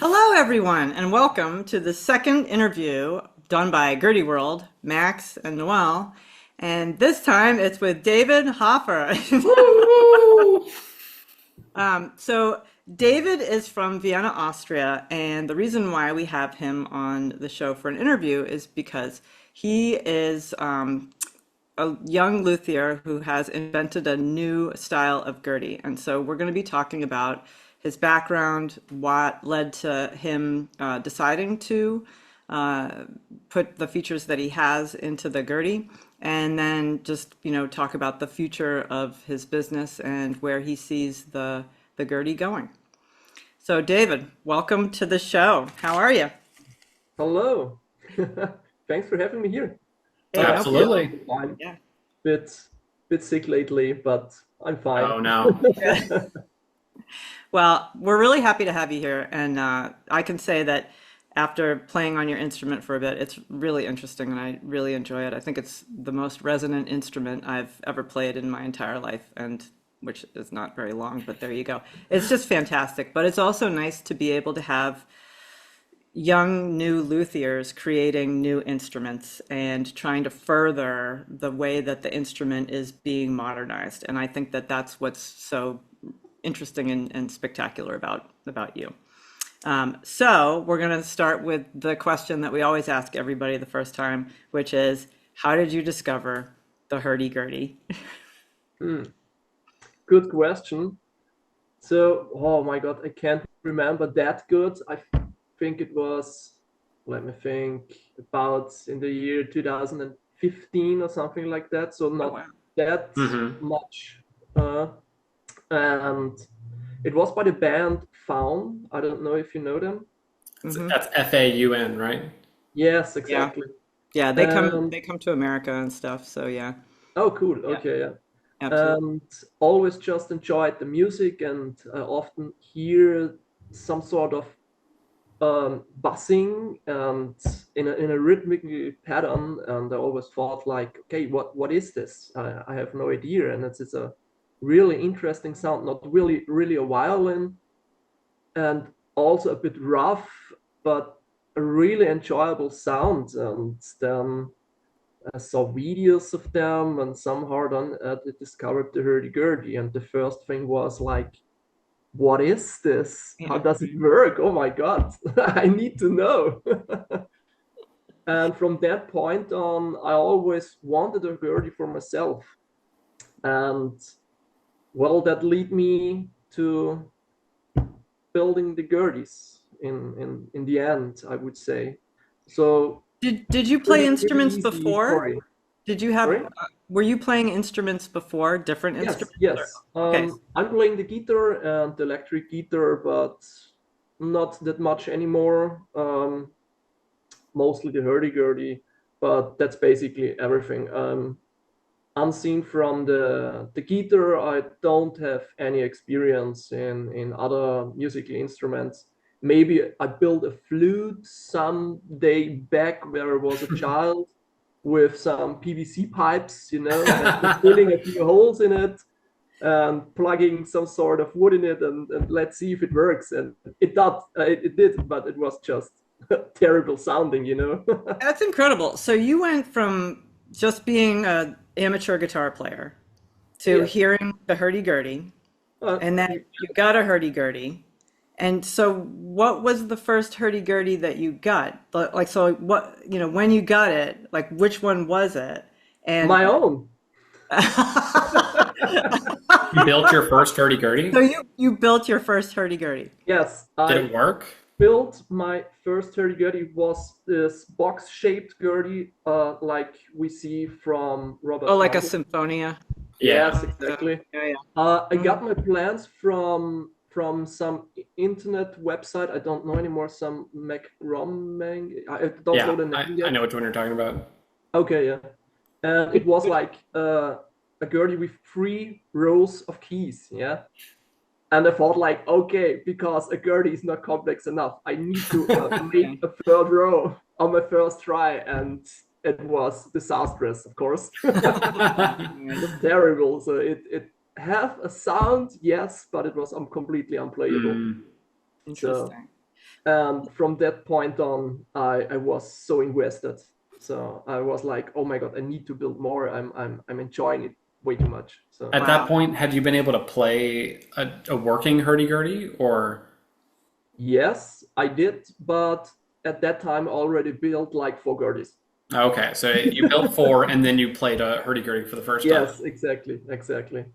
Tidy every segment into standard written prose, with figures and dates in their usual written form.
Hello, everyone, and welcome to the second interview done by GurdyWorld, Max and Noel. And this time it's with David Hofer. Woo! So, David is from Vienna, Austria, and the reason why we have him on the show for an interview is because he is a young luthier who has invented a new style of Gertie. And so we're going to be talking about his background, what led to him deciding to uh, put the features that he has into the Gertie, and then just, talk about the future of his business and where he sees the Gertie going. So, David, welcome to the show. How are you? Hello. Thanks for having me here. Hey, no Yeah, problem. I'm Absolutely. fine. Yeah. Bit sick lately, but I'm fine. Oh no. Well, we're really happy to have you here, and I can say that after playing on your instrument for a bit, it's really interesting, and I really enjoy it. I think it's the most resonant instrument I've ever played in my entire life, and which is not very long, but there you go. It's just fantastic, but it's also nice to be able to have young new luthiers creating new instruments and trying to further the way that the instrument is being modernized. And I think that that's what's so interesting and spectacular about you. So we're going to start with the question that we always ask everybody the first time, which is, how did you discover the hurdy-gurdy? Hmm, Good question. So, oh my God, I can't remember that good. I think it was, let me think, about in the year 2015 or something like that. So Oh, not wow. that hmm much. Uh, and it was by the band Faun. I don't know if you know them. Hmm. That's FAUN, right? Yes, Yeah. exactly. Yeah, they come And they come to America and stuff. So yeah. oh, cool. Yeah, Okay, yeah. absolutely. And always just enjoyed the music and often hear some sort of buzzing and in a rhythmic pattern. And I always thought like, okay, what is this? I have no idea. And it's a really interesting sound, not really a violin, and also a bit rough, but a really enjoyable sound. And then I saw videos of them, and somehow then I discovered the hurdy-gurdy. And the first thing was like, what is this? How Yeah. does it work? Oh my God, I need to know. And from that point on, I always wanted a hurdy for myself. And well, that led me to building the gurdies in the end, I would say. So Did you play pretty instruments easy before? story. Did you have, Sorry? were you playing instruments before, different Yes, instruments? Or, yes. okay. I'm playing the guitar and the electric guitar, but not that much anymore. Mostly the hurdy-gurdy, but that's basically everything. Unseen from the guitar, I don't have any experience in other musical instruments. Maybe I built a flute some day back where I was a child with some PVC pipes, and filling a few holes in it and plugging some sort of wood in it, and let's see if it works. And it did, but it was just terrible sounding. That's incredible. So you went from just being an amateur guitar player to Yes. hearing the hurdy-gurdy, Uh, and then you got a hurdy-gurdy. And so what was the first hurdy-gurdy that you got? Like, so what, when you got it, like which one was it? And my own. You built your first hurdy-gurdy? so you built your first hurdy-gurdy. Yes, Did I it work? built my first hurdy-gurdy. Was this box-shaped gurdy, like we see from Oh, Robert like a Michael. symphonia. Yes, Yeah. exactly. Yeah, yeah. I Mhm. got my plans from some internet website. I don't know anymore. Some McGrommang. I don't know Yeah. the I, name I yet. know which one you're talking about. Okay, yeah. And it was like a gurdy with 3 rows of keys. Yeah. And I thought like, okay, because a gurdy is not complex enough, I need to Yeah. make a third row on my first try, and it was disastrous, of course. It was terrible. So it had a sound, yes, but it was completely unplayable. Hmm. So Interesting. And from that point on, I was so invested. So I was like, oh my God, I need to build more. I'm enjoying it way too much. So At that Wow. point, had you been able to play a working hurdy-gurdy, or yes, I did, but at that time I already built like 4 gurdies. okay, so you built four and then you played a hurdy-gurdy for the first time. Yes, exactly, exactly.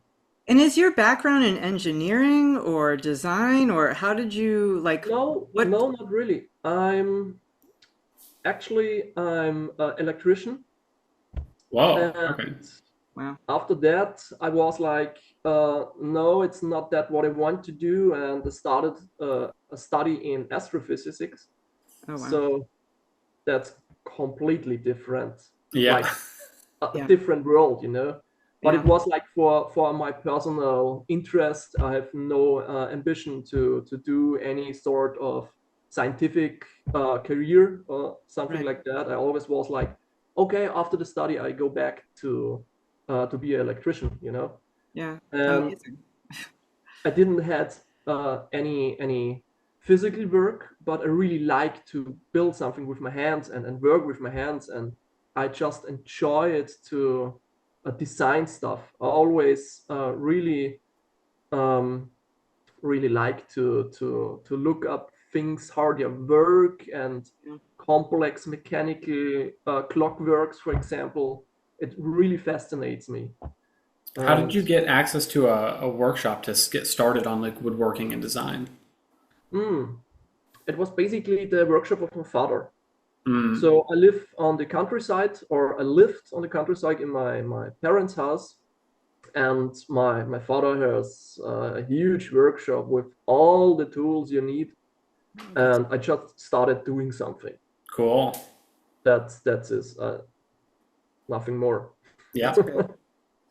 And is your background in engineering or design, or how did you like No, what? no, not really. I'm an electrician, Whoa, okay. and Wow. after that, I was like, no, it's not that what I want to do, and I started a study in astrophysics. Oh wow. So that's completely different, Yeah. like a Yeah. different world, you know. But it Yeah. was like for my personal interest. I have no ambition to do any sort of scientific career or something Right. like that. I always was like, okay, after the study, I go back to be an electrician, you know. Yeah. And Amazing. I didn't had any physical work, but I really like to build something with my hands and work with my hands, and I just enjoy it to design stuff. I always um, really like to look up things how they work and Yeah. complex mechanical clockworks, for example. It really fascinates me. How did And you get access to a workshop to get started on like woodworking and design? mm, it was basically the workshop of my father. Mm, So I live on the countryside, or I lived on the countryside in my parents' house, and my father has a huge workshop with all the tools you need, Oh, that's and I just started doing something. cool. That's is nothing more. Yeah. that's great.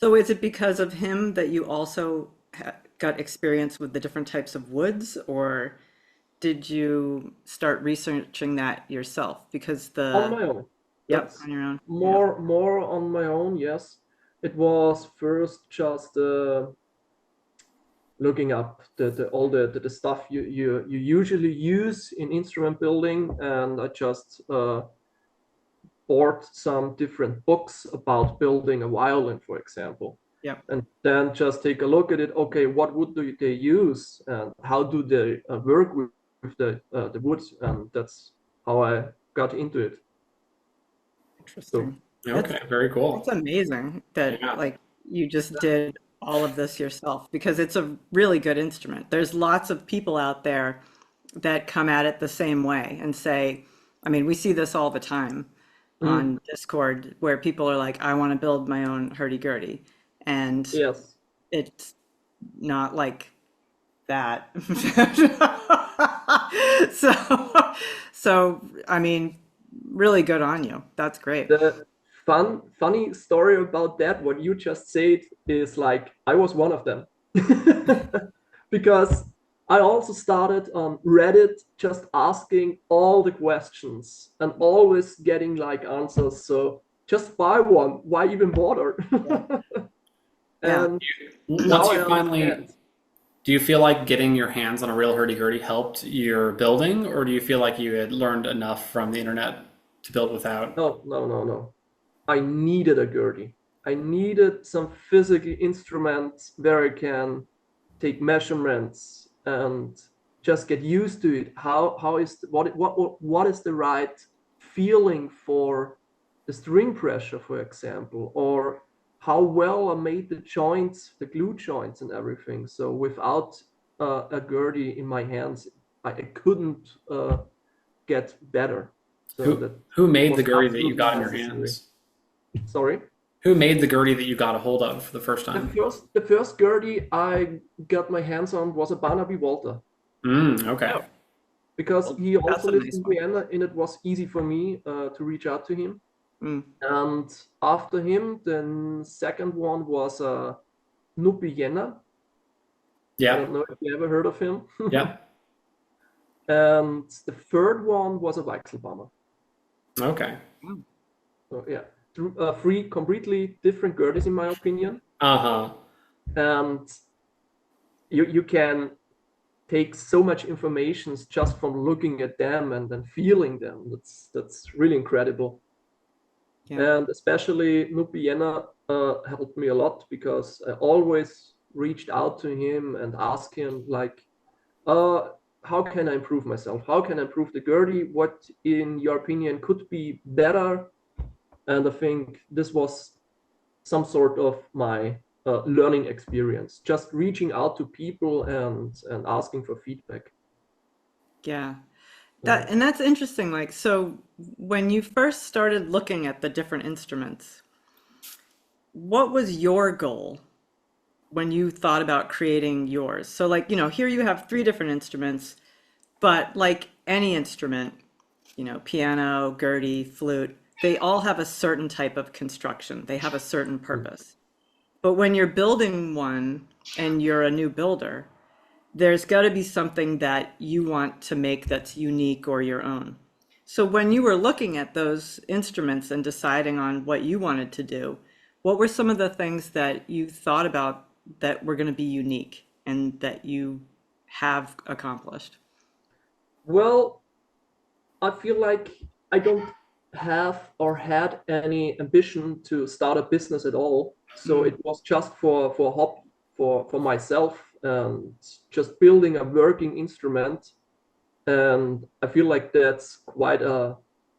So is it because of him that you also got experience with the different types of woods, or did you start researching that yourself? Because On the, my own. yep, That's on your own. Yeah. more on my own. Yes, it was first just looking up the all the stuff you usually use in instrument building, and I just bought some different books about building a violin, for example, Yep. and then just take a look at it. Okay, what wood do they use, and how do they work with the wood? And that's how I got into it. So Interesting. That's Okay, very It's cool. amazing that Yeah. like you just did all of this yourself because it's a really good instrument. There's lots of people out there that come at it the same way and say, I mean, we see this all the time mm, on Discord where people are like, I want to build my own hurdy-gurdy. And yes, it's not like that. So, I mean, really good on you. That's great. the funny story about that, what you just said, is like I was one of them. Because I also started on Reddit just asking all the questions and always getting like answers. So just buy one. Why even bother? Yeah. Yeah. And Once now you I finally, understand. do you feel like getting your hands on a real hurdy-gurdy helped your building, or do you feel like you had learned enough from the internet to build without? No, no, no, no. I needed a Gertie. I needed some physical instrument where I can take measurements and just get used to it. How is what is the right feeling for the string pressure, for example, or how well I made the joints, the glue joints, and everything. So without a Gertie in my hands, I couldn't get better. So Who that who made the was Gurdy that you absolutely got in your necessary. hands? Sorry. Who made the Gurdy that you got a hold of for the first The time? first Gertie I got my hands on was a Barnaby Walter, Okay. Oh, because well, he that's also a lives nice in one. Vienna, and it was easy for me to reach out to him. Mm. And after him, the second one was Nuppi Jenner. I Yeah. don't know if you ever heard of him. Yeah. And the third one was a Weichselbaumer. Okay. Mm. So yeah, three completely different Gerties in my opinion. Uh-huh. And you can take so much information just from looking at them and then feeling them. That's really incredible. Yeah. And especially Nup Vienna helped me a lot because I always reached out to him and asked him like, how can I improve myself? How can I improve the Gertie? What, in your opinion, could be better? And I think this was some sort of my learning experience, just reaching out to people and asking for feedback. Yeah. And that's interesting. Like, so when you first started looking at the different instruments, what was your goal when you thought about creating yours? So like, here you have three different instruments, but like any instrument, piano, Gertie, flute, they all have a certain type of construction. They have a certain purpose. But when you're building one and you're a new builder, there's got to be something that you want to make that's unique or your own. So when you were looking at those instruments and deciding on what you wanted to do, what were some of the things that you thought about that were going to be unique and that you have accomplished? Well, I feel like I don't have or had any ambition to start a business at all. So it was just for hobby, for myself, and just building a working instrument. And I feel like that's quite a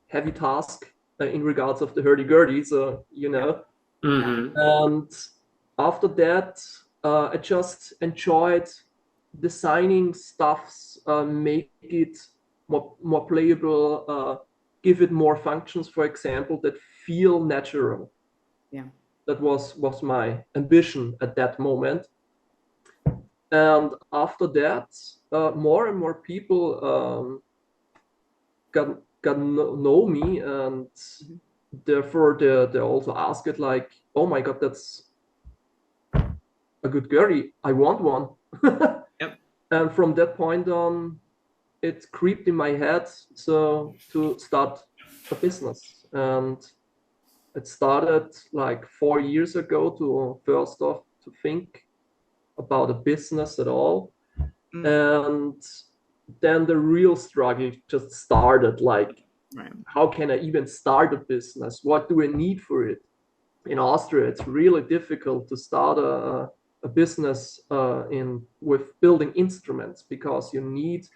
heavy task in regards of the hurdy-gurdy. So, Mm-hmm. and after that, I just enjoyed designing stuffs, make it more playable, give it more functions, for example, that feel natural. Yeah. That was my ambition at that moment. And after that, more and more people got know me, and therefore they also ask it like, oh my God, that's a good Gertie. I want one. Yep. And from that point on, it creeped in my head so to start a business. And it started like 4 years ago to first off to think about a business at all. And then the real struggle just started, like, Right. how can I even start a business? What do I need for it? In Austria, it's really difficult to start a business with building instruments because you need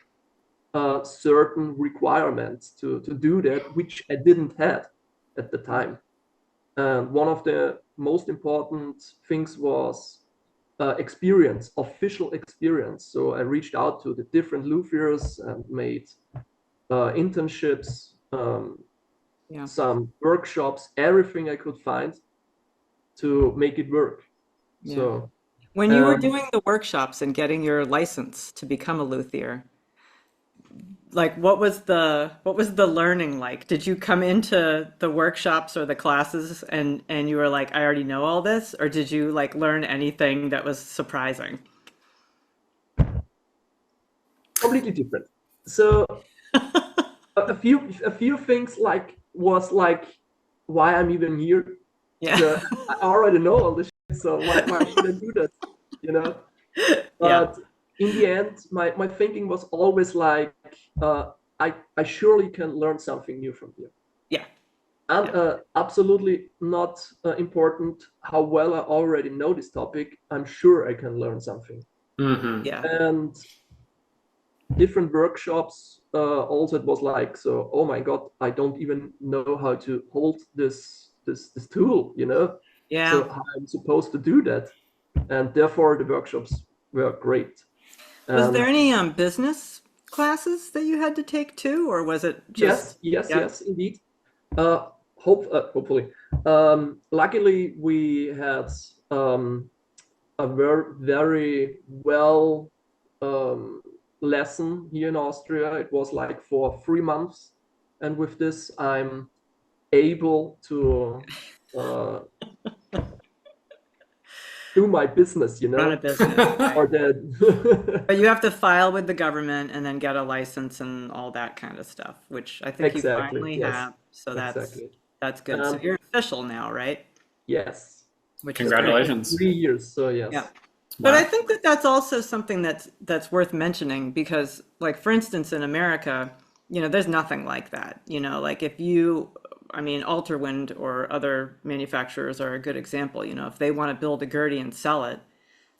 certain requirements to do that, which I didn't have at the time. And one of the most important things was experience, official experience. So I reached out to the different Luthiers and made internships, Yeah. some workshops, everything I could find to make it work. Yeah. So When you were doing the workshops and getting your license to become a luthier, like what was the learning like? Did you come into the workshops or the classes and you were like, I already know all this, or did you like learn anything that was surprising? completely different. So a few things like was like why I'm even here. Yeah. So I already know all this shit, so why should I do that? You know? Yeah. But in the end, my thinking was always like, I surely can learn something new from here. Yeah. And absolutely not important how well I already know this topic. I'm sure I can learn something. Mm-hmm. Yeah. And different workshops, also it was like, so, oh my God, I don't even know how to hold this tool, Yeah. So how I'm supposed to do that. And therefore the workshops were great. Was there any business classes that you had to take too, or was it just yes, indeed. Hopefully. Luckily, we had a very well lesson here in Austria. It was like for 3 months, and with this, I'm able to do my business, run a business? or that. But you have to file with the government and then get a license and all that kind of stuff, which I think you Exactly, finally yes, have. So exactly. that's good. So you're official now, right? Yes. Which is great. Congratulations. 3 years, so yes. Yeah. But I Wow. think that that's also something that's worth mentioning because, like, for instance, in America, there's nothing like that. Like if you, I mean, Alterwind or other manufacturers are a good example. If they want to build a Gertie and sell it,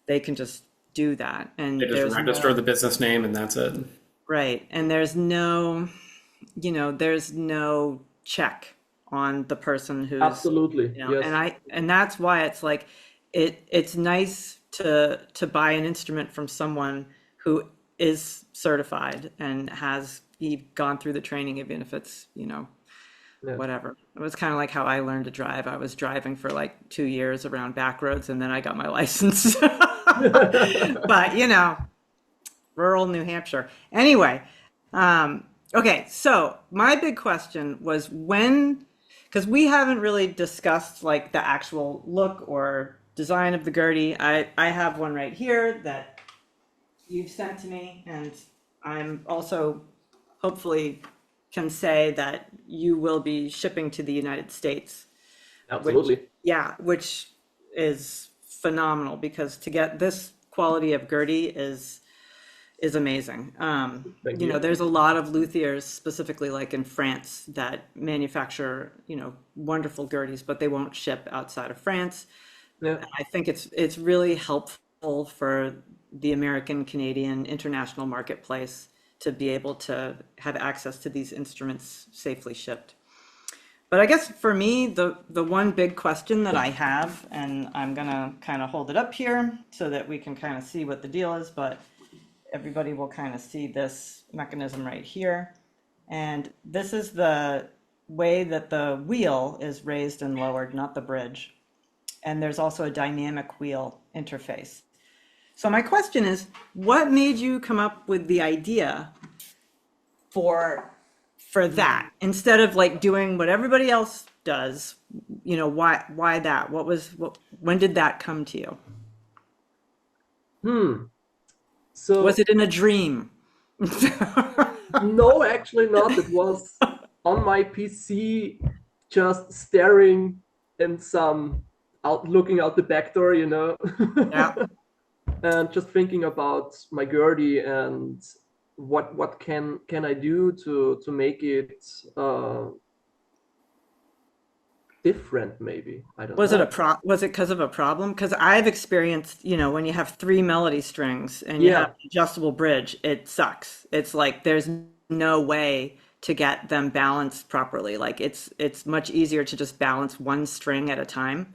they can just do that. They And just there's register no, the business name and that's it. right. And there's no check on the person who's, Absolutely, and yes. that's why it's like it's nice to buy an instrument from someone who is certified and has gone through the training, even if it's, Yeah. whatever. It was kind of like how I learned to drive. I was driving for like 2 years around back roads and then I got my license. But, rural New Hampshire. Anyway, okay, so my big question was because we haven't really discussed like the actual look or design of the Gertie. I have one right here that you've sent to me, and I'm also hopefully can say that you will be shipping to the United States, which, Absolutely. yeah, which is phenomenal because to get this quality of Gertie is amazing. Thank you. There's a lot of luthiers, specifically like in France, that manufacture, wonderful Gerties, but they won't ship outside of France. Yeah. I think it's really helpful for the American, Canadian, international marketplace to be able to have access to these instruments safely shipped. But I guess for me, the one big question that I have, and I'm gonna kind of hold it up here so that we can kind of see what the deal is, but everybody will kind of see this mechanism right here. And this is the way that the wheel is raised and lowered, not the bridge. And there's also a dynamic wheel interface. So my question is, what made you come up with the idea for that instead of like doing what everybody else does? Why that? When did that come to you? Hmm. Was So it in a dream? no, actually not. It was on my PC, just staring and looking out the back door, Yeah. and just thinking about my Gertie and what can I do to make it different, maybe. I don't Was it know. was it because of a problem? Because I've experienced, when you have three melody strings and you have Yeah. an adjustable bridge, it sucks. It's like there's no way to get them balanced properly. Like it's much easier to just balance one string at a time.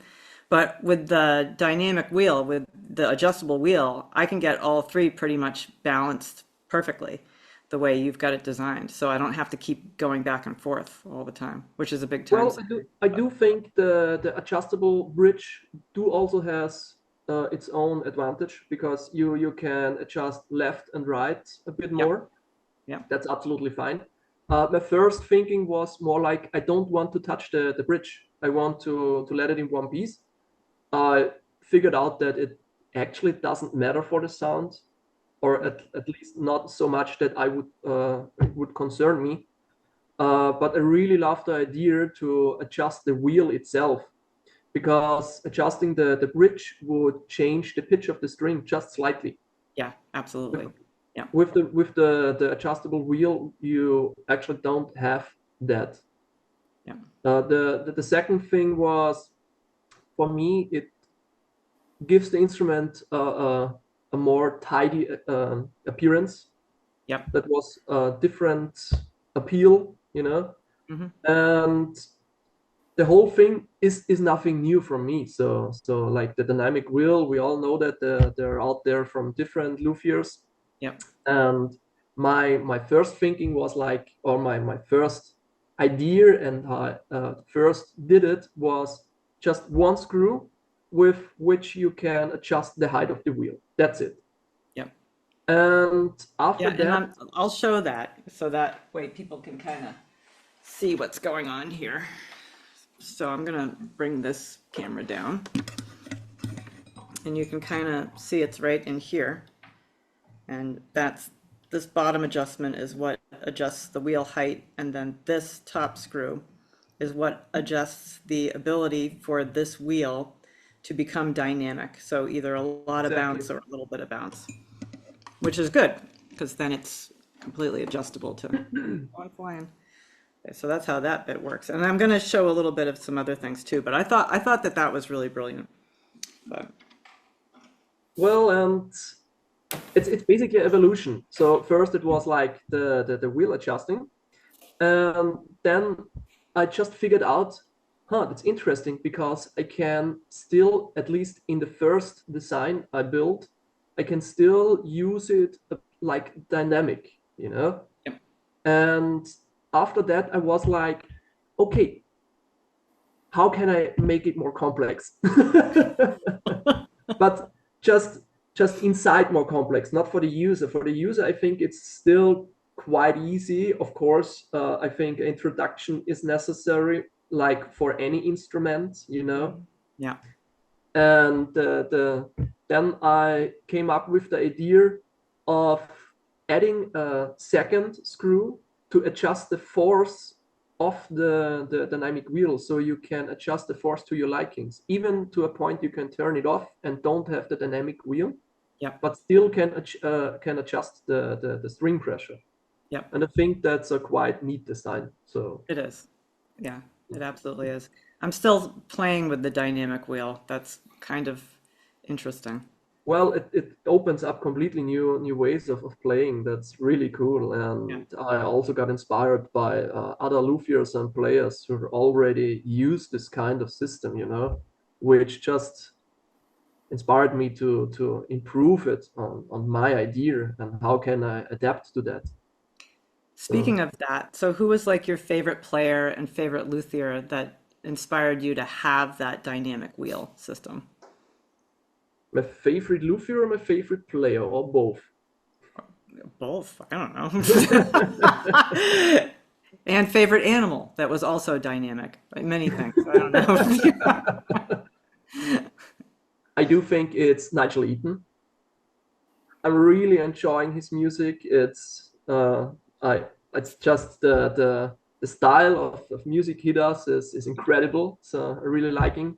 But with the dynamic wheel, with the adjustable wheel, I can get all three pretty much balanced perfectly the way you've got it designed. So I don't have to keep going back and forth all the time, which is a big time Well, saver. I do think the adjustable bridge do also has its own advantage because you can adjust left and right a bit Yep. more. Yep. That's absolutely fine. My first thinking was more like I don't want to touch the bridge. I want to let it in one piece. I figured out that it actually doesn't matter for the sound, or at least not so much that it would concern me. But I really love the idea to adjust the wheel itself because adjusting the bridge would change the pitch of the string just slightly. Yeah, absolutely. Yeah. With the adjustable wheel, you actually don't have that. Yeah. The second thing was for me, it gives the instrument a more tidy appearance. Yep. That was a different appeal, Hmm. and the whole thing is nothing new from me. So like the dynamic wheel, we all know that they're out there from different luthiers, Yep. and my first thinking was like, or my first idea and I first did it was just one screw with which you can adjust the height of the wheel. That's it. Yep. And after Yeah, and that, I'll show that so that way people can kind of see what's going on here. So I'm gonna bring this camera down and you can kind of see it's right in here. And this bottom adjustment is what adjusts the wheel height, and then this top screw is what adjusts the ability for this wheel to become dynamic. So either a lot of Exactly. bounce or a little bit of bounce, which is good because then it's completely adjustable to one flying. Okay, so that's how that bit works. And I'm going to show a little bit of some other things too, but I thought that that was really brilliant. But Well, and it's basically evolution. So first it was like the wheel adjusting, and then I just figured out, that's interesting because I can still, at least in the first design I built, I can still use it like dynamic, you know? Yep. And after that, I was like, okay, how can I make it more complex? But just inside more complex, not for the user. For the user, I think it's still quite easy. Of course, I think introduction is necessary, like for any instrument, you know. yeah, And then I came up with the idea of adding a second screw to adjust the force of the dynamic wheel, so you can adjust the force to your likings, even to a point you can turn it off and don't have the dynamic wheel, yep, but still can adjust the string pressure. yep, And I think that's a quite neat design. So it is. Yeah, it absolutely is. I'm still playing with the dynamic wheel. That's kind of interesting. well, it opens up completely new ways of playing. That's really cool. And I also got inspired by other luthiers and players who already use this kind of system, you know, which just inspired me to improve it on my idea and how can I adapt to that. Speaking of that, so who was like your favorite player and favorite luthier that inspired you to have that dynamic wheel system? My favorite luthier or my favorite player, or both? Both, I don't know. And favorite animal that was also dynamic. Many things. I don't know. I do think it's Nigel Eaton. I'm really enjoying his music. It's just the style of music he does is incredible. So I really liking.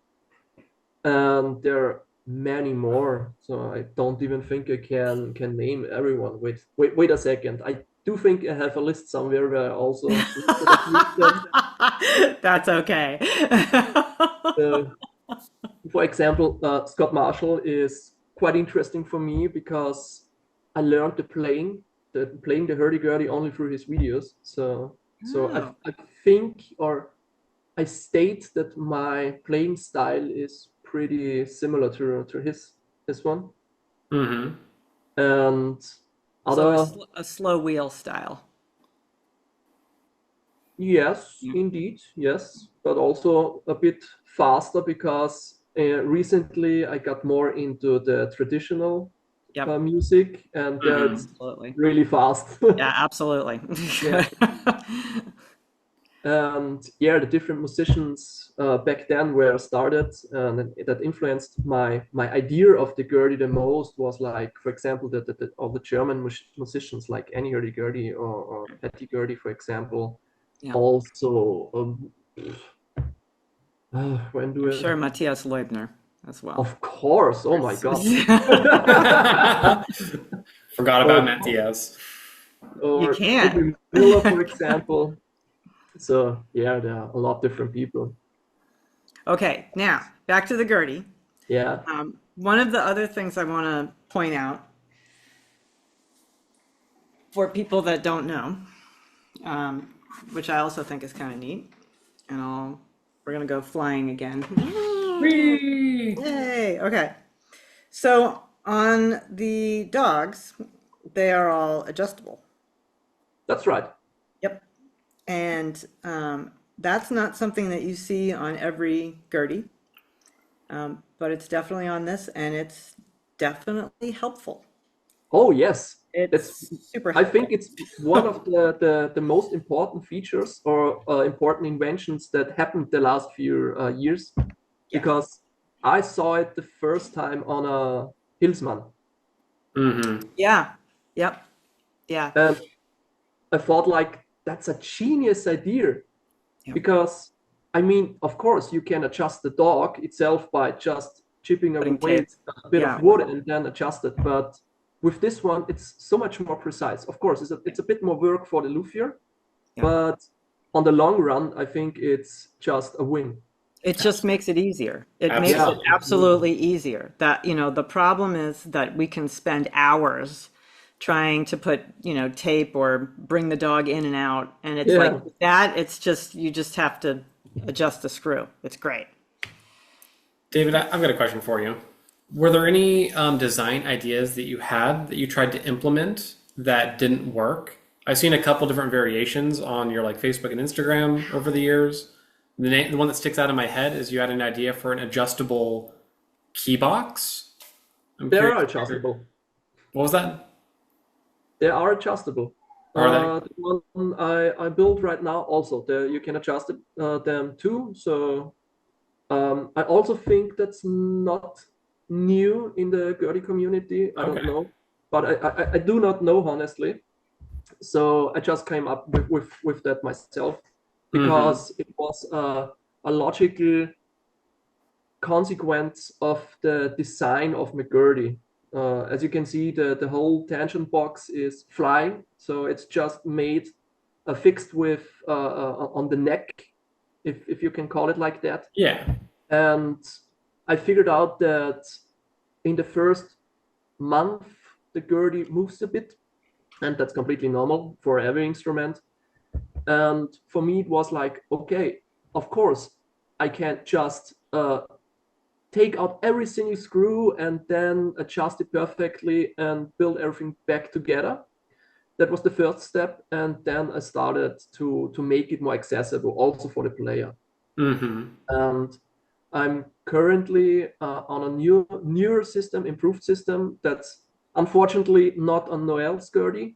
And there are many more. So I don't even think I can name everyone. Wait a second. I do think I have a list somewhere where I also listed a few of them. That's okay. For example, Scott Marshall is quite interesting for me because I learned playing the hurdy-gurdy only through his videos. So Oh, I think, or I state that my playing style is pretty similar to his one. Mm-hmm. And so other, a slow wheel style. yes, indeed, yes, but also a bit faster because recently I got more into the traditional Yep, music, and it's absolutely. really fast. Yeah, absolutely. Yeah. And yeah, the different musicians back then where I started and that influenced my idea of the Gertie the most was like, for example, all the German musicians like Herie Gertie or Herie Gertie, for example. Yeah. Also, when do I'm I? sure Matthias Leubner as well. Of course. Oh my God. Forgot about Matthias. Or can't. Toby Miller, for example. So yeah, there are a lot of different people. Okay, now back to the Gertie. Yeah. One of the other things I want to point out for people that don't know, which I also think is kind of neat, and we're gonna go flying again. Whee! Yay! Okay, so on the dogs, they are all adjustable. That's right. Yep, and that's not something that you see on every Gertie, but it's definitely on this, and it's definitely helpful. Oh yes, It's super I helpful. think it's one of the most important features or important inventions that happened the last few years, Yeah. because I saw it the first time on a Hillsman, Mm-hmm. Yeah. Yep. Yeah. and I thought like that's a genius idea, Yep. because I mean, of course, you can adjust the dog itself by just chipping Putting away tape. a bit Yeah. of wood and then adjust it. But with this one, it's so much more precise. Of course, it's a bit more work for the luthier, Yeah. but on the long run, I think it's just a win. It just makes it easier. It makes Absolutely. it absolutely easier. That, the problem is that we can spend hours trying to put, tape or bring the dog in and out. And it's like Yeah. that, you just have to adjust the screw. It's great. David, I've got a question for you. Were there any design ideas that you had that you tried to implement that didn't work? I've seen a couple different variations on your Facebook and Instagram over the years. The one that sticks out in my head is you had an idea for an adjustable key box. They are adjustable. What was that? They are adjustable. Are they? The one I built right now also, you can adjust them too. So I also think that's not new in the Gertie community. I don't know, but I do not know honestly. So I just came up with that myself because it was a logical consequence of the design of my Gertie. As you can see, the whole tangent box is flying, so it's just made fixed with on the neck, if you can call it like that. Yeah. And I figured out that in the first month the Gertie moves a bit, and that's completely normal for every instrument. And for me, it was like, okay, of course, I can't just take out every single screw and then adjust it perfectly and build everything back together. That was the first step, and then I started to make it more accessible also for the player. And I'm currently on a newer system, improved system that's unfortunately not on Noel's Gertie.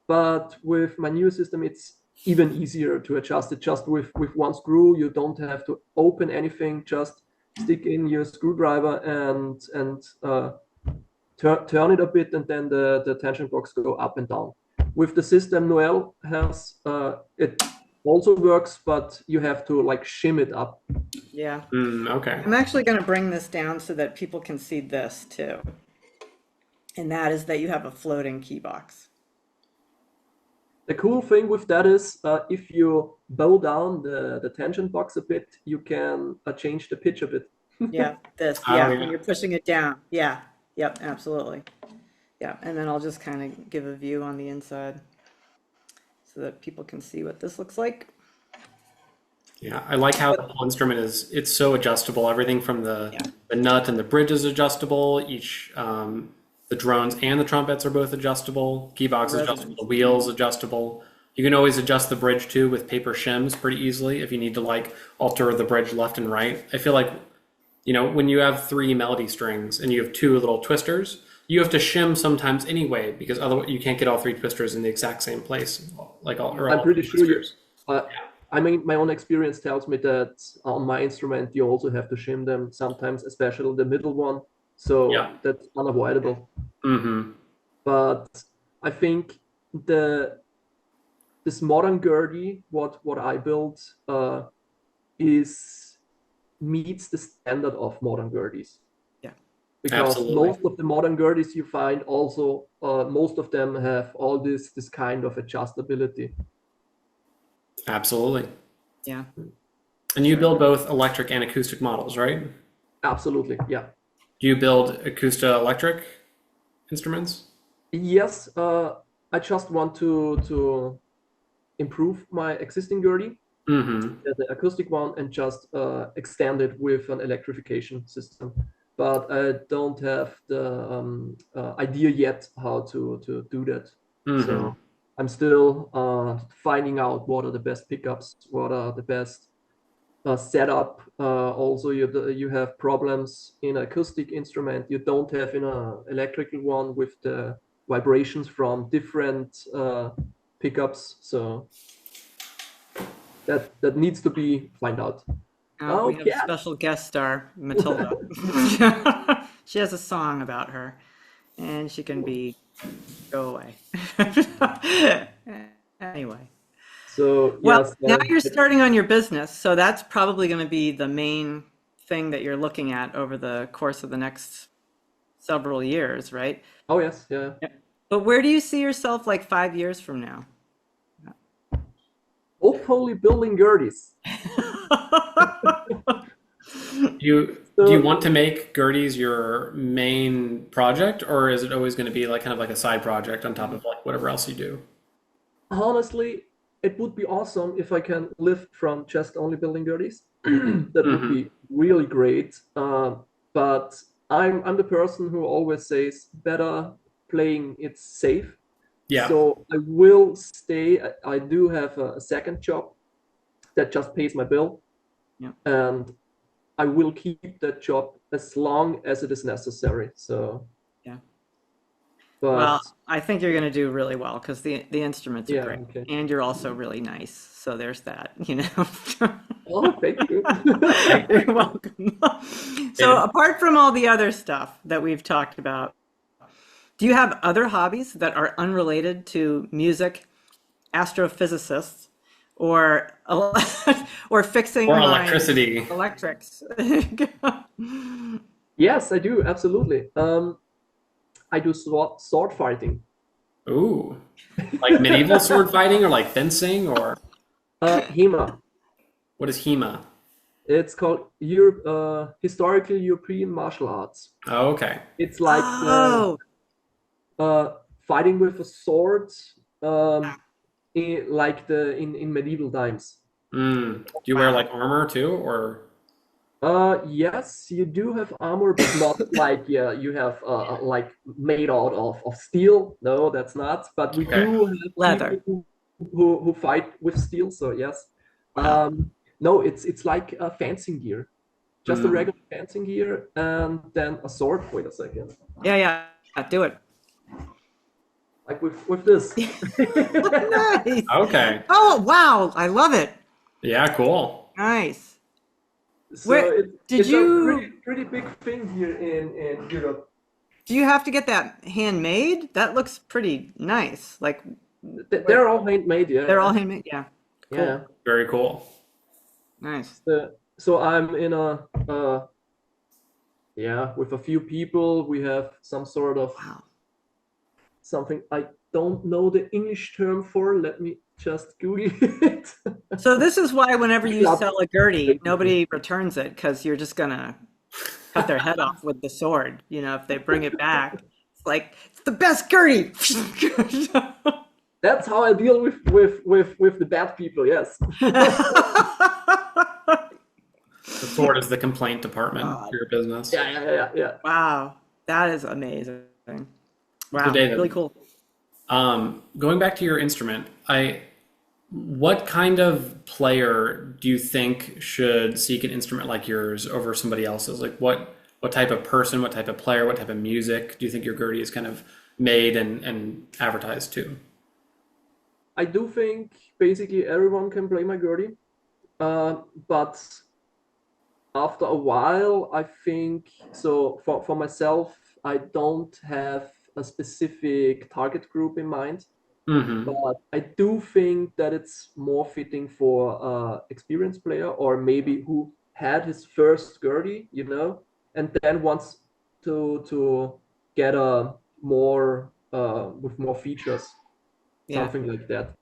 But with my new system, it's even easier to adjust it just with one screw. You don't have to open anything, just stick in your screwdriver and turn it a bit, and then the tension box go up and down. With the system Noel has, it also works, but you have to shim it up. Yeah. Okay. I'm actually going to bring this down so that people can see this too. And that is that you have a floating key box. The cool thing with that is if you bow down the tangent box a bit, you can change the pitch a bit. Yeah, this. Oh, Yeah, yeah. when you're pushing it down. Yeah. Yep, absolutely. Yeah, and then I'll just kind of give a view on the inside so that people can see what this looks like. Yeah, I like how the whole instrument it's so adjustable. Everything from the nut and the bridge is adjustable. Each the drones and the trumpets are both adjustable. Keybox is adjustable. The wheels adjustable. You can always adjust the bridge too with paper shims pretty easily if you need to alter the bridge left and right. I feel like when you have 3 melody strings and you have 2 little twisters, you have to shim sometimes anyway because otherwise you can't get all 3 twisters in the exact same place. I'm pretty sure I mean, my own experience tells me that on my instrument, you also have to shim them sometimes, especially the middle one. So that's unavoidable. But I think this modern Gertie, what I built, meets the standard of modern Gerties. Yeah. Because Absolutely. most of the modern Gerties you find also, most of them have all this kind of adjustability. Absolutely. Yeah. And you build both electric and acoustic models, right? Absolutely, yeah. Do you build acoustic-electric instruments? Yes, I just want to improve my existing Gertie, the acoustic one, and just extend it with an electrification system. But I don't have the idea yet how to do that. So I'm still finding out what are the best pickups, what are the best setup. Also, you have problems in an acoustic instrument you don't have in an electrical one with the vibrations from different pickups. So that needs to be found out. We have a special guest star, Matilda. She has a song about her, and she can go away. Anyway. So Well, yes, now you're starting on your business, so that's probably going to be the main thing that you're looking at over the course of the next several years, right? Oh yes, yeah. But where do you see yourself like 5 years from now? Hopefully building Gurdies. Do you want to make Gurdies your main project, or is it always going to be like kind of like a side project on top of like whatever else you do? Honestly, it would be awesome if I can live from just only building Gurdies. That would be really great. But I'm the person who always says better playing it safe. Yeah. So I will stay. I do have a second job that just pays my bill. Yeah. And I will keep that job as long as it is necessary. So Yeah. but Well, I think you're going to do really well because the instruments are yeah, great, okay. and you're also really nice. So there's that, you know. Oh, thank you. You're welcome. So apart from all the other stuff that we've talked about, do you have other hobbies that are unrelated to music, astrophysicists, or or fixing Or my electricity. electrics? Yes, I do, absolutely. I do sword fighting. Ooh. Like medieval sword fighting or like fencing or HEMA. what is HEMA? It's called historical European martial arts. Oh, okay. It's like Oh, fighting with a sword, in medieval times. Do you wear like armor too, or? Yes, you do have armor, but not like you have like made out of steel. No, that's not. But we Okay. do have leather. people who fight with steel. So yes. Wow. No, it's like a fencing gear, just a regular fencing gear, and then a sword. Wait a second. Yeah, do it. Like with this. Nice. Okay. Oh, wow. I love it. Yeah, cool. Nice. So Where did it's you a pretty big thing here in Europe. do you have to get that handmade? That looks pretty nice. Like They're all handmade, yeah. they're all handmade. Yeah. Cool. Yeah. Very cool. Nice. So I'm in with a few people. We have some sort of Wow. something I don't know the English term for. Let me just Google it. So this is why whenever you Yeah. sell a Gertie, nobody returns it because you're just gonna cut their head off with the sword. You know, if they bring it back, it's like it's the best Gertie. That's how I deal with the bad people. Yes. The sword is the complaint department for your business. Yeah. Wow, that is amazing. Wow, So David, really cool. going back to your instrument, what kind of player do you think should seek an instrument like yours over somebody else's? Like what type of person, what type of player, what type of music do you think your Gertie is kind of made and advertised to? I do think basically everyone can play my Gertie, but after a while, I think so. For myself, I don't have a specific target group in mind. But I do think that it's more fitting for an experienced player, or maybe who had his first Gertie, and then wants to get a more with more features, something like that.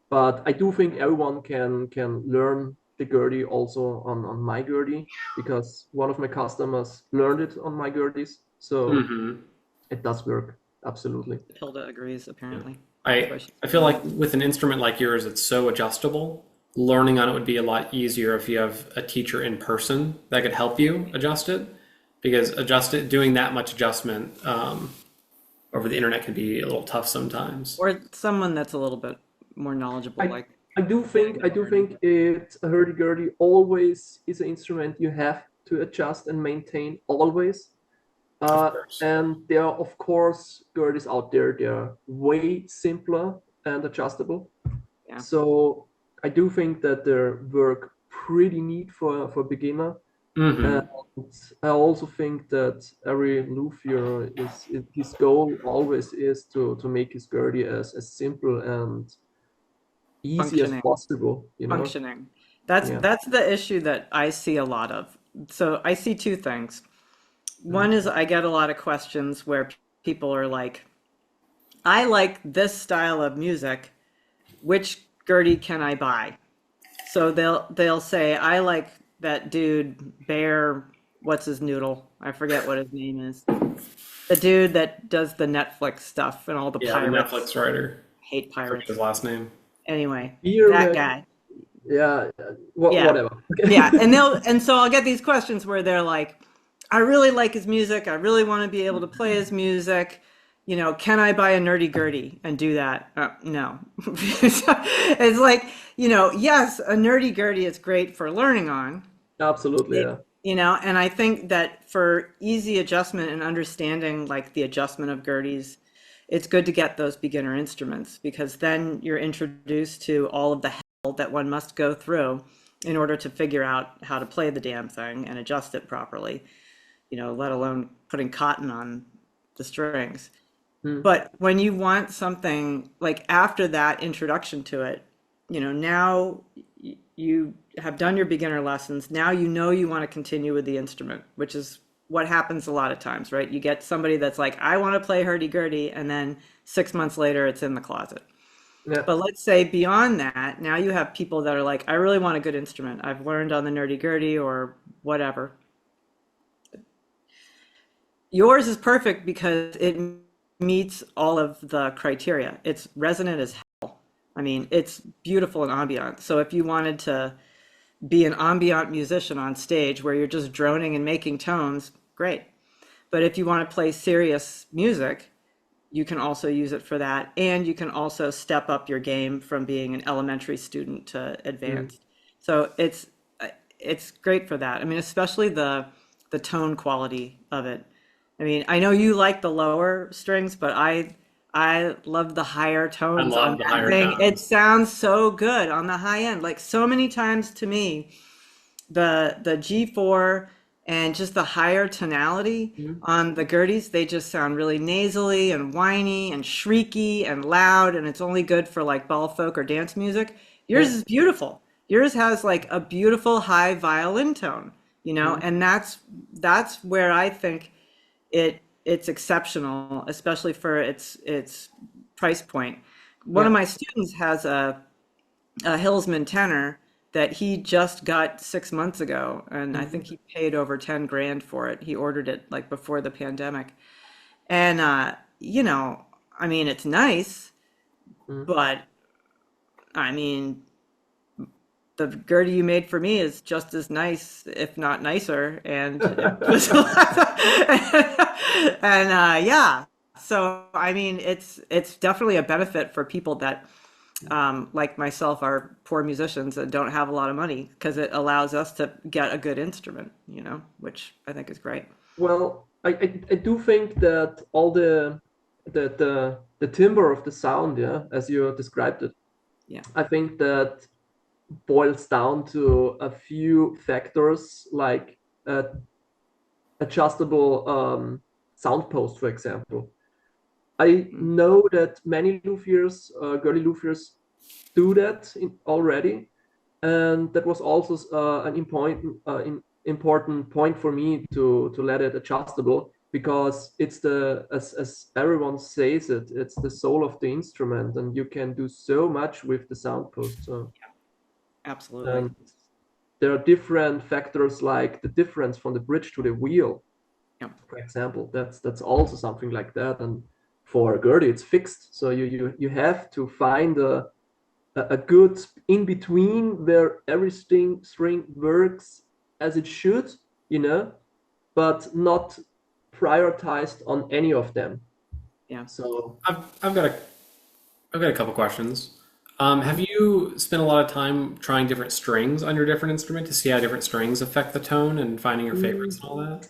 But I do think everyone can learn the Gertie also on my Gertie, because one of my customers learned it on my Gerties, so it does work absolutely. Hilda agrees, apparently. I feel like with an instrument like yours, it's so adjustable. Learning on it would be a lot easier if you have a teacher in person that could help you adjust it, because doing that much adjustment over the internet can be a little tough sometimes. Or someone that's a little bit more knowledgeable, I do think it a hurdy-gurdy always is an instrument you have to adjust and maintain always. And there are, of course, Gerties out there. They're way simpler and adjustable. Yeah. So I do think that they work pretty neat for beginner. And I also think that every luthier his goal always is to make his Gertie as simple and easy as possible. Functioning. That's the issue that I see a lot of so I see two things. One is I get a lot of questions where people are like, I like this style of music. Which Gertie can I buy? So they'll say, I like that dude, Bear, what's his noodle? I forget what his name is. The dude that does the Netflix stuff and all the Yeah, the pirates. Netflix writer. Hate I forget pirates. his last name. Anyway, that Beer, guy. yeah, Yeah. whatever. Yeah. And so I'll get these questions where they're like, I really like his music. I really want to be able to play his music. Can I buy a Nerdy Gertie and do that? No. It's like, yes, a Nerdy Gertie is great for learning on. Absolutely, yeah. And I think that for easy adjustment and understanding like the adjustment of Gerties, it's good to get those beginner instruments because then you're introduced to all of the hell that one must go through in order to figure out how to play the damn thing and adjust it properly, let alone putting cotton on the strings. Hmm. But when you want something like after that introduction to it, now you have done your beginner lessons. Now you want to continue with the instrument, which is what happens a lot of times, right? You get somebody that's like, I want to play hurdy-gurdy, and then 6 months later it's in the closet. Yeah. But let's say beyond that, now you have people that are like, I really want a good instrument. I've learned on the nerdy-gurdy or whatever. Yours is perfect because it meets all of the criteria. It's resonant as hell. I mean, it's beautiful and ambient. So if you wanted to be an ambient musician on stage where you're just droning and making tones, great. But if you want to play serious music, you can also use it for that. And you can also step up your game from being an elementary student to Mm. advanced. So it's great for that. I mean, especially the tone quality of it. I mean, I know you like the lower strings, but I love the higher I tones on love the that higher thing. It tones. sounds so good on the high end. Like so many times to me, the G4 and just the higher tonality Mm. on the Gerties, they just sound really nasally and whiny and shrieky and loud, and it's only good for like ball folk or dance music. Yours Yeah. is beautiful. Yours has like a beautiful high violin tone, Mm. and that's where I think it's exceptional, especially for its price point. One of Yeah. my students has a Hillsman tenor that he just got 6 months ago, and I think Mhm. he paid over 10 grand for it. He ordered it like before the pandemic. And I mean, it's nice, Mm. but I mean, the Gertie you made for me is just as nice, if not nicer, and it was and yeah. So I mean, it's definitely a benefit for people that like myself, are poor musicians and don't have a lot of money because it allows us to get a good instrument, which I think is great. Well, I do think that all the timbre of the sound, yeah, as you described it, Yeah. I think that boils down to a few factors like uh, adjustable sound post, for example. I Mm. know that many luthiers, girly luthiers, do that already, and that was also an important point for me to let it adjustable because it's as everyone says it's the soul of the instrument, and you can do so much with the sound post. So, Absolutely. and there are different factors like the difference from the bridge to the wheel, Yeah. for example. That's also something like that. And for Gertie, it's fixed, so you have to find a good in between where every string works as it should, you know, but not prioritized on any of them. Yeah. So, I've got a couple questions. Have mhm. you spent a lot of time trying different strings on your different instrument to see how different strings affect the tone and finding your favorites Mm, and all that?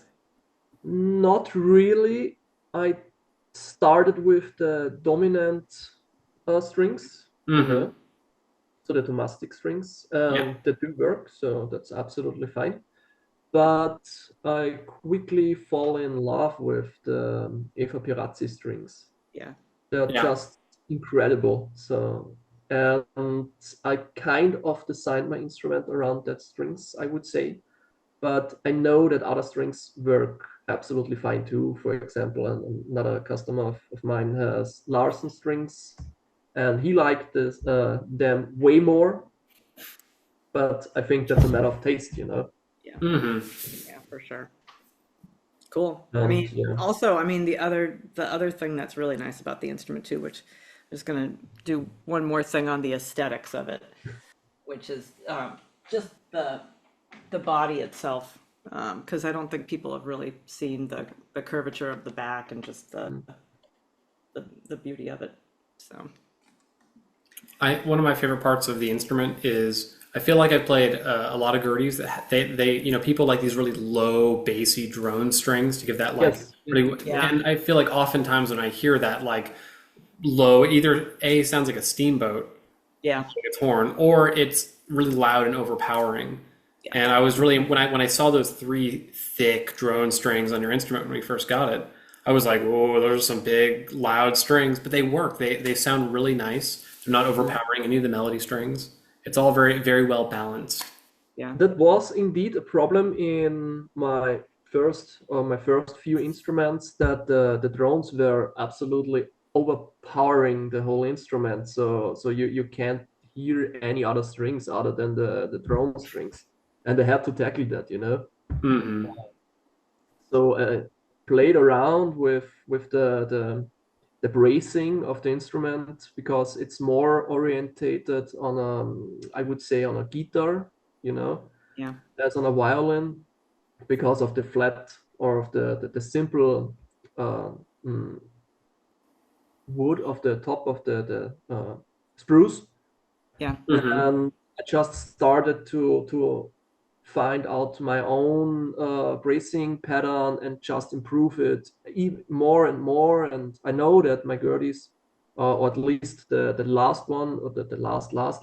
not really. I started with the dominant strings, you Mm-hmm. know, so the domestic strings, Yeah. and they do work, so that's absolutely fine. But I quickly fall in love with the Eva Pirazzi strings. Yeah. They're Yeah. just incredible. So, and I kind of designed my instrument around that strings, I would say. but I know that other strings work absolutely fine too. For example, another customer of mine has Larson strings, and he liked them way more. But I think that's a matter of taste, you know. Yeah. Mm-hmm. Yeah, for sure. Cool. I And mean, yeah, also, I mean, the other thing that's really nice about the instrument too, which I'm just gonna do one more thing on the aesthetics of it, which is just the body itself, because I don't think people have really seen the curvature of the back and just the beauty of it. So One of my favorite parts of the instrument is I feel like I've played a lot of gurdies that they people like these really low bassy drone strings to give that like yes, pretty, yeah, and I feel like oftentimes when I hear that like low, either A sounds like a steamboat, yeah, like its horn, or it's really loud and overpowering. yeah, And I was really when I saw those three thick drone strings on your instrument when we first got it, I was like, whoa, those are some big loud strings, but they work. They sound really nice. They're not overpowering any of the melody strings. It's all very, very well balanced. yeah, that was indeed a problem in my first few instruments, that the drones were absolutely overpowering the whole instrument. So you can't hear any other strings other than the drone strings, and I had to tackle that, you know. Mm-hmm. So played around with the bracing of the instrument, because it's more orientated on I would say on a guitar, you know, yeah, as on a violin, because of the flat or of the simple uh, mm, wood of the top of the spruce. yeah, Mm-hmm. And I just started to find out my own bracing pattern and just improve it even more and more. And I know that my Gerties, or at least the last one, or the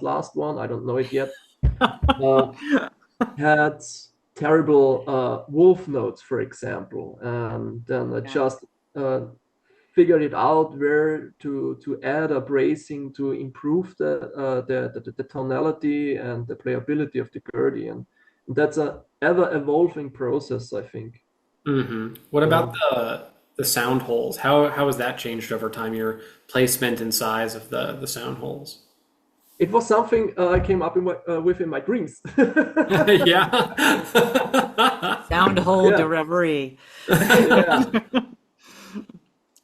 last one, I don't know it yet, uh, had terrible wolf notes, for example. And then I yeah, just uh, figured it out where to add a bracing to improve the tonality and the playability of the Gertie, and that's a ever evolving process, I think. Mm-hmm. What about the sound holes? How has that changed over time? Your placement and size of the sound holes? It was something I came up with in my dreams. Yeah. sound hole de Yeah, reverie. yeah.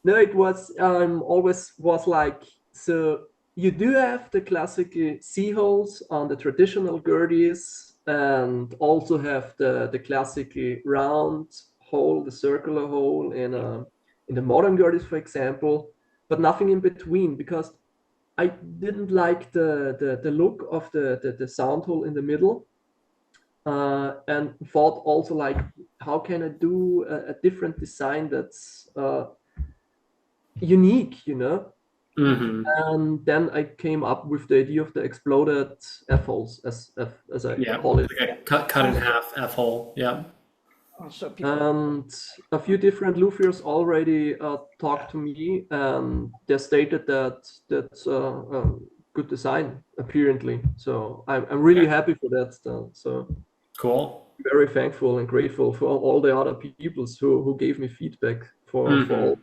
No, it was always was like, so you do have the classical C holes on the traditional Gerties, and also have the classical round hole, the circular hole in the modern Gerties, for example, but nothing in between, because I didn't like the look of the sound hole in the middle, and thought also like, how can I do a different design that's unique, you know? Mm-hmm. And then I came up with the idea of the exploded F holes, as I Yeah. call it. Like a cut in half F hole. Yeah. I'll show people. And a few different Luthiers already talked to me, and they stated that that's a good design, apparently. So I'm really happy for that. So Cool. very thankful and grateful for all the other peoples who gave me feedback for Mm-hmm. all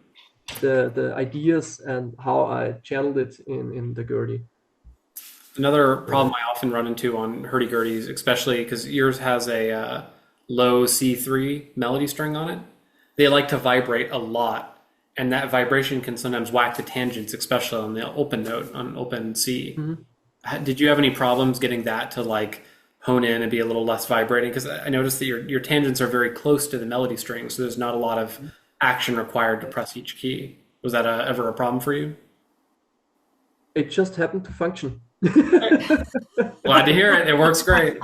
the ideas and how I channeled it in the Gertie. Another problem I often run into on hurdy-gurdies, especially because yours has a low C3 melody string on it, they like to vibrate a lot, and that vibration can sometimes whack the tangents, especially on the open note, on open C. Mm-hmm. Did you have any problems getting that to like hone in and be a little less vibrating? Because I noticed that your tangents are very close to the melody string, so there's not a lot of action required to press each key. Was that ever a problem for you? It just happened to function. Glad to hear it. It works great.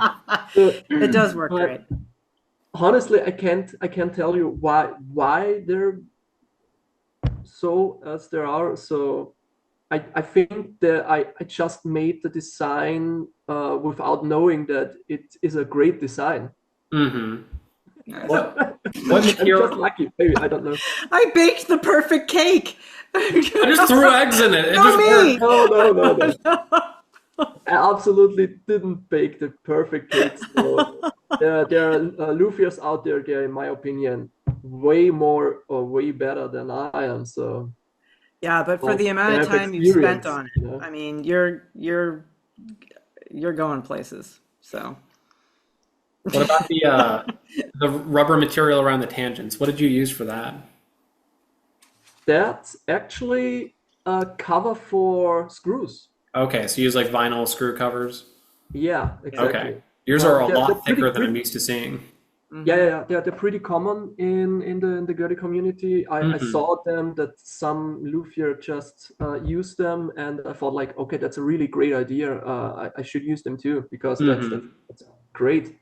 It does work But great. honestly, I can't tell you why they're so as there are. So I think that I just made the design without knowing that it is a great design. Mm-hmm. Nice. What I'm just material? lucky. Maybe, I don't know. I baked the perfect cake. I just threw eggs in it. It No, just me. worked. No. I absolutely didn't bake the perfect cake. So there are luthiers out there, they're, in my opinion, way more or way better than I am. So, Yeah, but for well, the they amount of have time you've spent experience, on it, you know. I mean, you're going places. So What about the rubber material around the tangents? What did you use for that? That's actually a cover for screws. Okay, so you use like vinyl screw covers. Yeah, Okay, exactly. yours are a They're lot pretty, thicker than I'm pretty, used to seeing. yeah. They're pretty common in the Gertie community. I Hmm. saw them that some luthier just use them, and I thought like, okay, that's a really great idea. I should use them too because Hmm. that's great.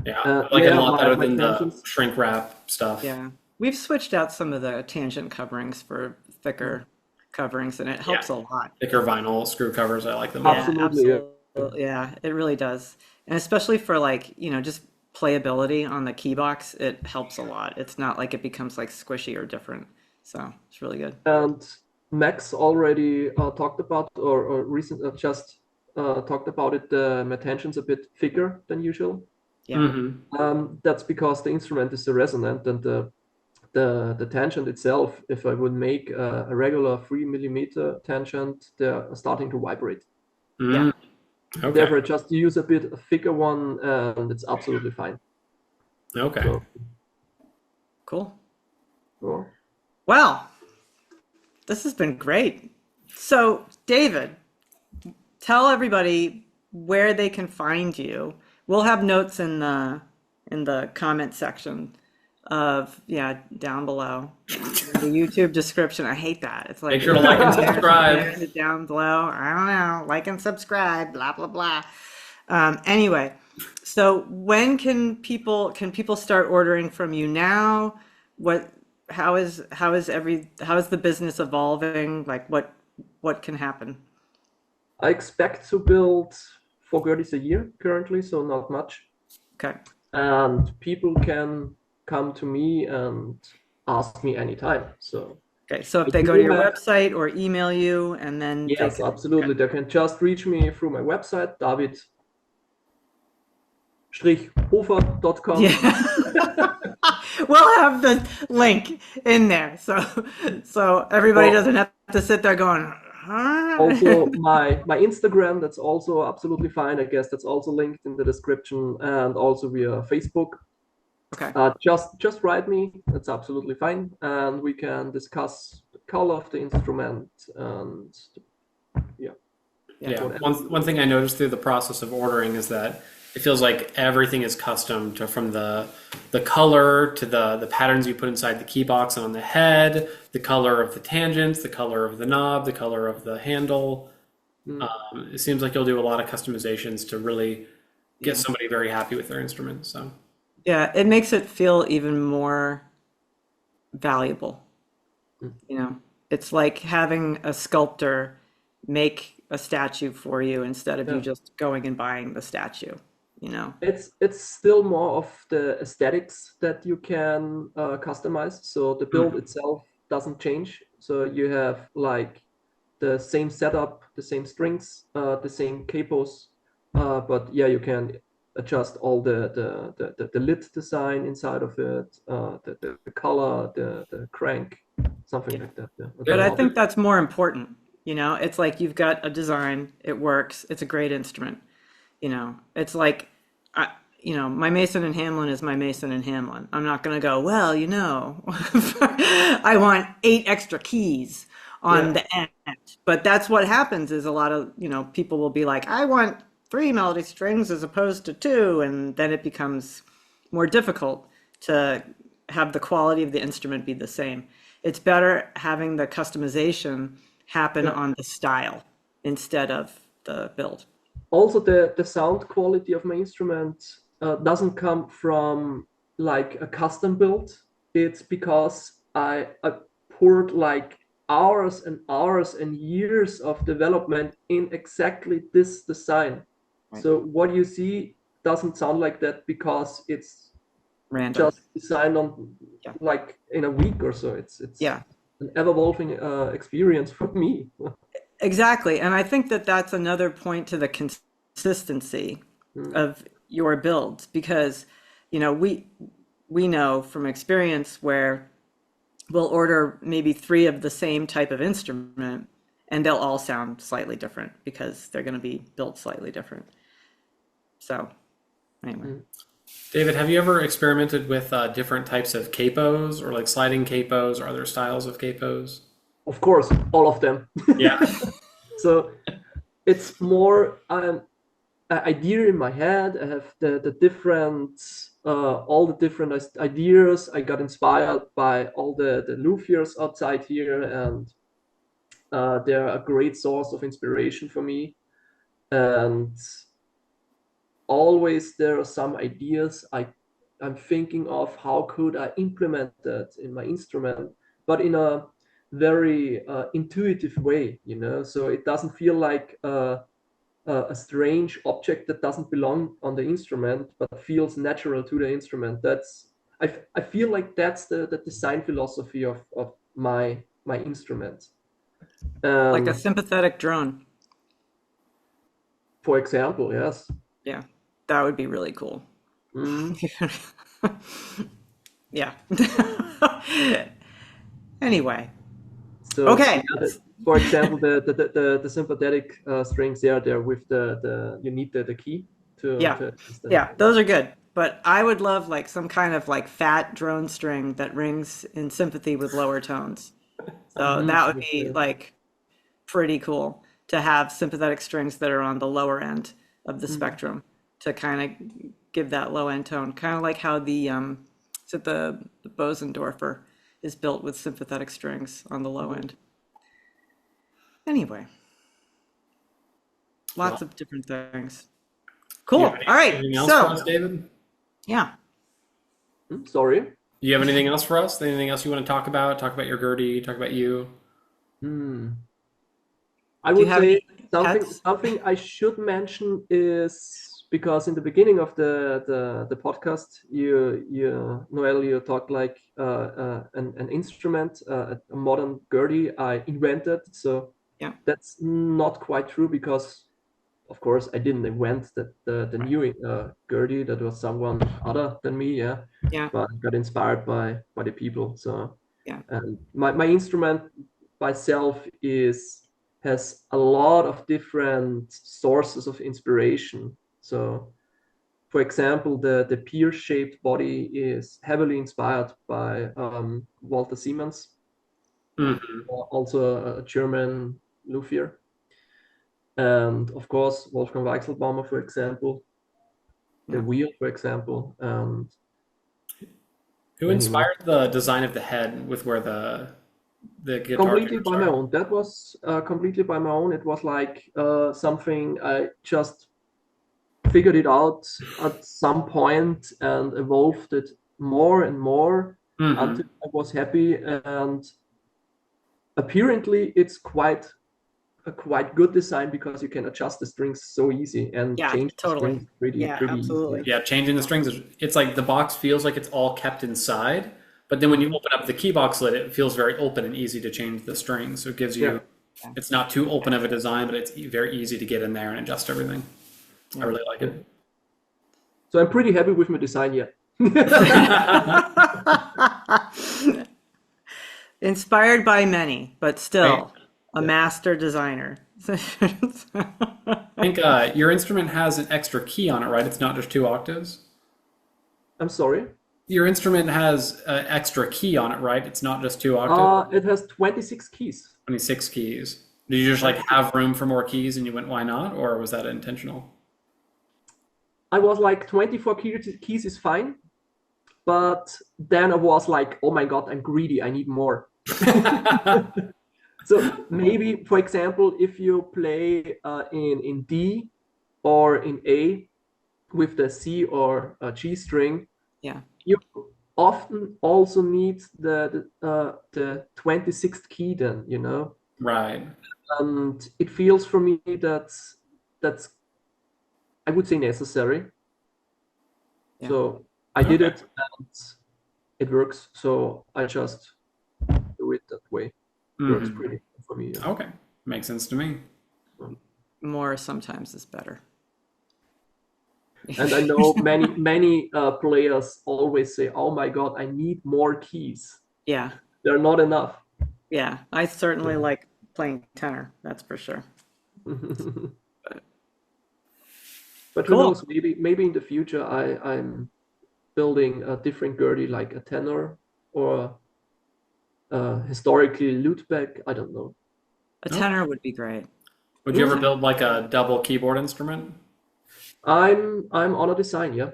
Yeah, I like it a Yeah, lot better my than the tangents. shrink wrap stuff. yeah, we've switched out some of the tangent coverings for thicker coverings, and it Yeah, helps a lot. thicker vinyl screw covers. I like them a Yeah, lot. Absolutely. Yeah. absolutely. Yeah, it really does. And especially for like, just playability on the keybox, it helps a lot. It's not like it becomes like squishy or different. So it's really good. And Max already talked about, or recent just talked about it. My tension's a bit thicker than usual. Yeah. Hmm. That's because the instrument is so resonant, and the tangent itself, if I would make a regular 3 mm tangent, they're starting to vibrate. Yeah. Mm. Okay. Therefore, just use a bit thicker one, and it's absolutely fine. Okay. So, Cool. well, Well, this has been great. So, David, tell everybody where they can find you. We'll have notes in the comment section of down below. Yeah, the YouTube description. I hate that. It's Make like sure to like and subscribe. there's it down below. I don't know. Like and subscribe. Blah blah blah. Anyway, so when can people start ordering from you now? What how is the business evolving? Like what can happen? I expect to build 4 Gerties a year currently, so not much. Okay. And people can come to me and ask me anytime. So Okay. So I if they go to do your have, website or email you and then they yes, can, okay. absolutely. They can just reach me through my website, david-hofer.com. Yeah. We'll have the link in there. So everybody Or doesn't have to sit there going, huh? also my Instagram, that's also absolutely fine. I guess that's also linked in the description, and also via Facebook. Okay. Just write me. That's absolutely fine, and we can discuss the color of the instrument and yeah, Yeah. whatever. One thing I noticed through the process of ordering is that it feels like everything is custom to from the color to the patterns you put inside the key box and on the head, the color of the tangents, the color of the knob, the color of the handle. Mm. It seems like you'll do a lot of customizations to really get Yeah. somebody very happy with their instrument. So Yeah, it makes it feel even more valuable. It's like having a sculptor make a statue for you instead of you Yeah. just going and buying the statue, you know? It's still more of the aesthetics that you can customize. So the build mhm. itself doesn't change. So you have like the same setup, the same strings, the same capos, but yeah, you can adjust all the lid design inside of it, the color, the crank, something like that. Yeah, But the I Yeah. knob. think that's more important. It's like you've got a design, it works, it's a great instrument. It's like, my Mason and Hamlin is my Mason and Hamlin. I'm not going to go, well, I want 8 extra keys on Yeah. the end. But that's what happens is a lot of, people will be like, I want 3 melody strings as opposed to two. And then it becomes more difficult to have the quality of the instrument be the same. It's better having the customization happen Yeah. on the style instead of the build. Also, the sound quality of my instrument doesn't come from like a custom build. It's because I poured like hours and hours and years of development in exactly this design. Right. So what you see doesn't sound like that because it's Random. just designed on Yeah. like in a week or so. It's Yeah. an ever-evolving experience for me. Exactly. And I think that that's another point to the consistency Mm. of your builds because, we know from experience where we'll order maybe three of the same type of instrument and they'll all sound slightly different because they're going to be built slightly different. So anyway. David, have you ever experimented with different types of capos or like sliding capos or other styles of capos? Of course, all of them. Yeah. So it's more an idea in my head. I have the different, all the different ideas. I got inspired by all the Luthiers outside here, and they're a great source of inspiration for me. And always there are some ideas I'm thinking of how could I implement that in my instrument, but in a very intuitive way, so it doesn't feel like a strange object that doesn't belong on the instrument, but feels natural to the instrument. I feel like that's the design philosophy of my instrument. Like a sympathetic drone. For example, yes. Yeah, that would be really cool. Yeah. Anyway. So, okay. Yeah, for example, the sympathetic strings there with you need the key to adjust them. Yeah, those are good. But I would love like some kind of like fat drone string that rings in sympathy with lower tones. So that would be like pretty cool to have sympathetic strings that are on the lower end of the spectrum to kind of give that low end tone, kind of like how the Bosendorfer is built with sympathetic strings on the low end. Anyway, lots of different things. Cool. All right. Anything else for us, David? Yeah. Sorry. Do you have anything else for us? Anything else you want to talk about? Talk about your Gertie? Talk about you? I would say something I should mention is, because in the beginning of the podcast, Noel, you talked like an instrument, a modern Gertie I invented. So that's not quite true, because of course I didn't invent the new Gertie. That was someone other than me. But I got inspired by the people. So and my instrument by itself has a lot of different sources of inspiration. So, for example, the pear-shaped body is heavily inspired by Walter Siemens, also a German luthier, and of course Wolfgang Weichselbaumer, for example, the wheel, for example. And who inspired the design of the head with where the guitar completely by my own. That was completely by my own. It was like something I just figured it out at some point and evolved it more and more until I was happy. And apparently it's a quite good design, because you can adjust the strings so easy and change the strings pretty absolutely. easy. Yeah, changing the strings, it's like the box feels like it's all kept inside. But then when you open up the Keybox lid, it feels very open and easy to change the strings. So it gives you, it's not too open of a design, but it's very easy to get in there and adjust everything. I really like it. So I'm pretty happy with my design yet. Inspired by many, but still a master designer. I think your instrument has an extra key on it, right? It's not just 2 octaves? I'm sorry? Your instrument has an extra key on it, right? It's not just 2 octaves? It has 26 keys. 26 keys. Did you just like have room for more keys and you went, why not? Or was that intentional? I was like, 24 keys is fine. But then I was like, oh my God, I'm greedy. I need more. So maybe, for example, if you play in D or in A with the C or G string, you often also need the 26th key then, Right. And it feels for me that's I would say necessary. So I did it and it works. So I just do it that way. It works pretty for me. Okay. Makes sense to me. More sometimes is better. And I know many players always say, "Oh my God, I need more keys. Yeah, They're not enough." yeah. I certainly like playing tenor, that's for sure. But who Cool. knows? Maybe in the future I'm building a different Gertie, like a tenor or historically lutback. I don't know. A tenor would be great. Would you ever build like a double keyboard instrument? I'm on a design, yeah.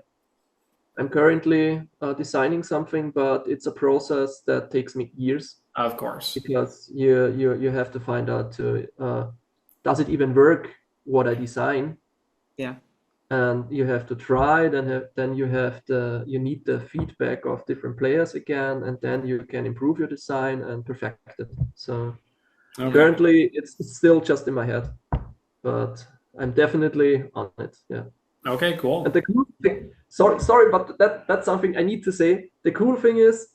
I'm currently designing something, but it's a process that takes me years Of course. because you have to find out does it even work what I design, Yeah. and you have to try. Then you need the feedback of different players again, and then you can improve your design and perfect it. So Okay. currently it's still just in my head, but I'm definitely on it. Yeah. Okay, cool. And the cool thing, sorry, but that's something I need to say. The cool thing is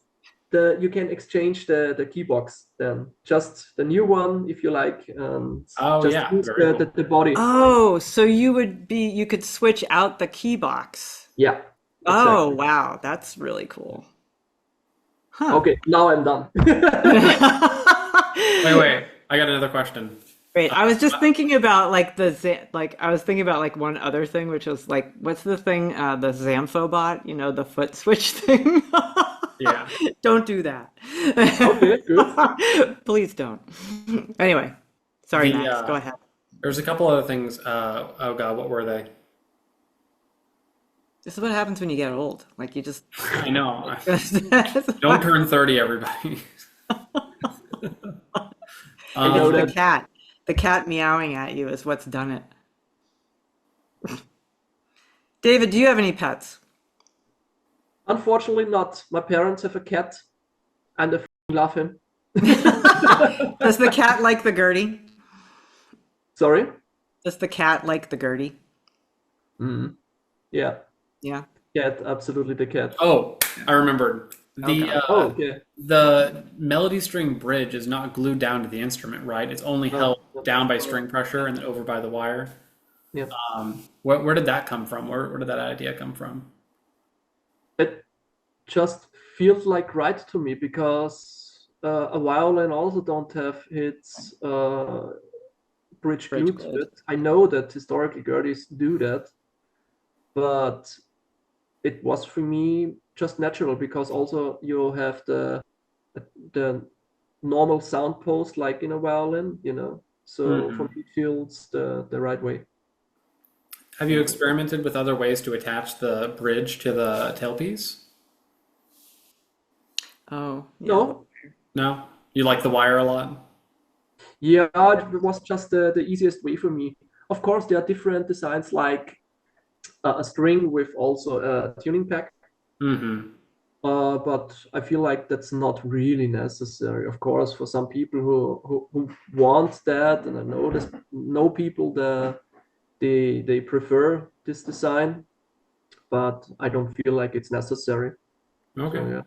you can exchange the keybox then, just the new one if you like, and Oh, just yeah, use very cool. the body. Oh, so you could switch out the key box. Yeah, Oh, exactly. wow, that's really cool. Huh. Okay, now I'm done. Wait. I got another question. Great. I was just thinking about like I was thinking about like one other thing, which was like, what's the thing? The Zamphobot, the foot switch thing. Yeah. Don't do that. Okay, good. Please don't. Anyway, sorry, The, Max, go ahead. There's a couple other things. Oh God, what were they? This is what happens when you get old. Like you just I know. Don't turn 30, everybody. know It's that. the cat. The cat meowing at you is what's done it. David, do you have any pets? Unfortunately, not. My parents have a cat, and I love him. Does the cat like the Gertie? Sorry. Does the cat like the Gertie? Yeah, Yeah. cat, absolutely the cat. Oh, I remembered. Okay. Okay. The melody string bridge is not glued down to the instrument, right? It's only held down by string pressure and then over by the wire. Yeah. Where did that come from? Where did that idea come from? It just feels like right to me because a violin also don't have its bridge glued to it. I know that historically Gerties do that, but it was for me just natural because also you have the normal sound post like in a violin, so for me it feels the right way. Have you experimented with other ways to attach the bridge to the tailpiece? Oh, yeah. No, No? You like the wire a lot? yeah, it was just the easiest way for me. Of course, there are different designs like a string with also a tuning pack. Mm-hmm. But I feel like that's not really necessary. Of course, for some people who want that, and I know people that they prefer this design, but I don't feel like it's necessary. Okay. So, yeah.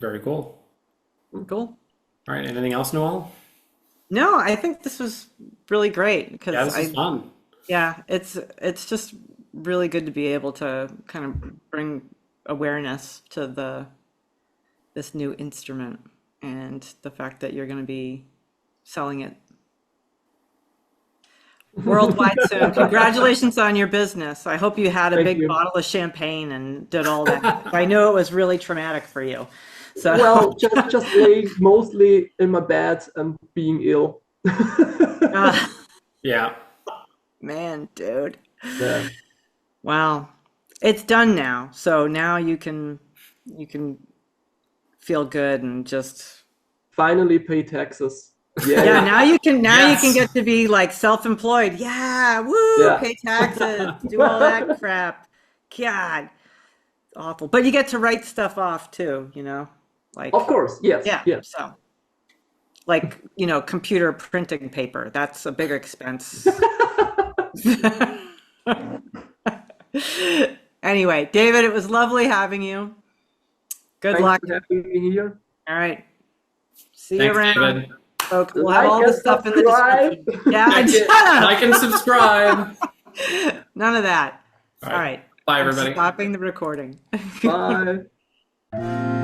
Very cool. Cool. All right. Anything else, Noel? No, I think this was really great because Yeah, this is fun. yeah, it's just really good to be able to kind of bring awareness to this new instrument and the fact that you're going to be selling it worldwide soon. Congratulations on your business. I hope you had a Thank big you. bottle of champagne and did all that. I know it was really traumatic for you. So Well, just laying mostly in my bed and being ill. Yeah. man, dude. Yeah. Wow. It's done now. So now you can feel good and just Finally pay taxes. yeah, Yeah. now you can Yes. get to be like self-employed. Yeah, woo, Yeah. pay taxes, do all that crap. God, awful. But you get to write stuff off too, Like Of course. Yes. yeah, Yeah. so like, computer printing paper. That's a bigger expense. Anyway, David, it was lovely having you. Good Thanks luck. for having me here. All right. See you Thanks, around. David. Folks, we'll have all Like the and stuff in the subscribe. description. Yeah, shut up. Like and subscribe. None of that. All All right. right. Bye, I'm everybody. stopping the recording. Bye.